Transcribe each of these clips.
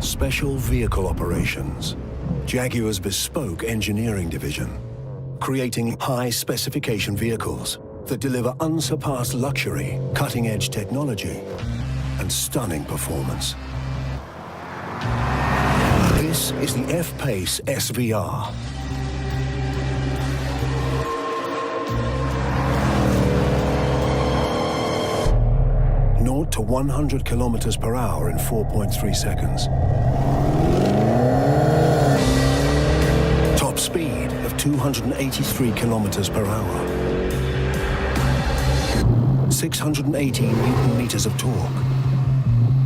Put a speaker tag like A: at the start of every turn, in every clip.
A: Special Vehicle Operations, Jaguar's bespoke engineering division, creating high-specification vehicles that deliver unsurpassed luxury, cutting-edge technology, and stunning performance. This is the F-PACE SVR. To 100 kilometers per hour in 4.3 seconds. Top speed of 283 kilometers per hour. 618 Newton meters of torque.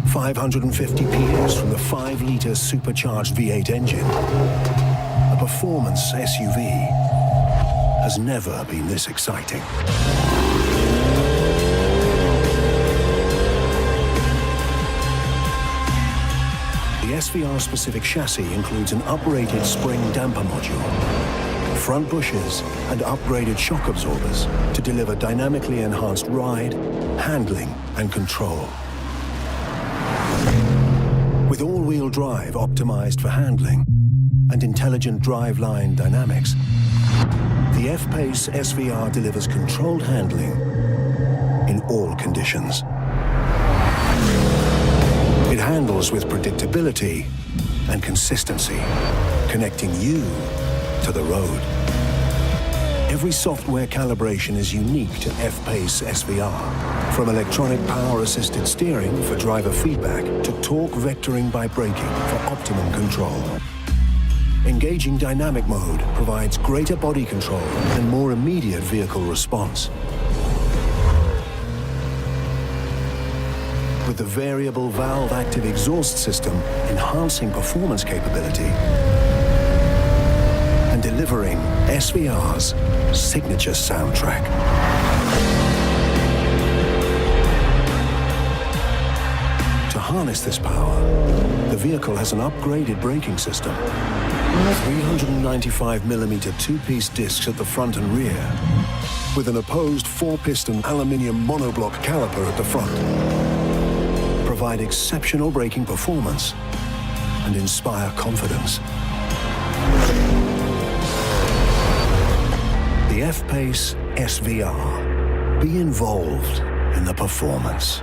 A: 550 PS from the 5-liter supercharged V8 engine. A performance SUV has never been this exciting. The SVR-specific chassis includes an uprated spring damper module, front bushes, and upgraded shock absorbers to deliver dynamically enhanced ride, handling, and control. With all-wheel drive optimized for handling and intelligent driveline dynamics, the F-PACE SVR delivers controlled handling in all conditions. It handles with predictability and consistency, connecting you to the road. Every software calibration is unique to F-PACE SVR, from electronic power-assisted steering for driver feedback to torque vectoring by braking for optimum control. Engaging dynamic mode provides greater body control and more immediate vehicle response. With the variable valve-active exhaust system enhancing performance capability and delivering SVR's signature soundtrack. To harness this power, the vehicle has an upgraded braking system. 395mm two-piece discs at the front and rear, with an opposed 4-piston aluminium monoblock caliper at the front. Provide exceptional braking performance and inspire confidence. The F-PACE SVR. Be involved in the performance.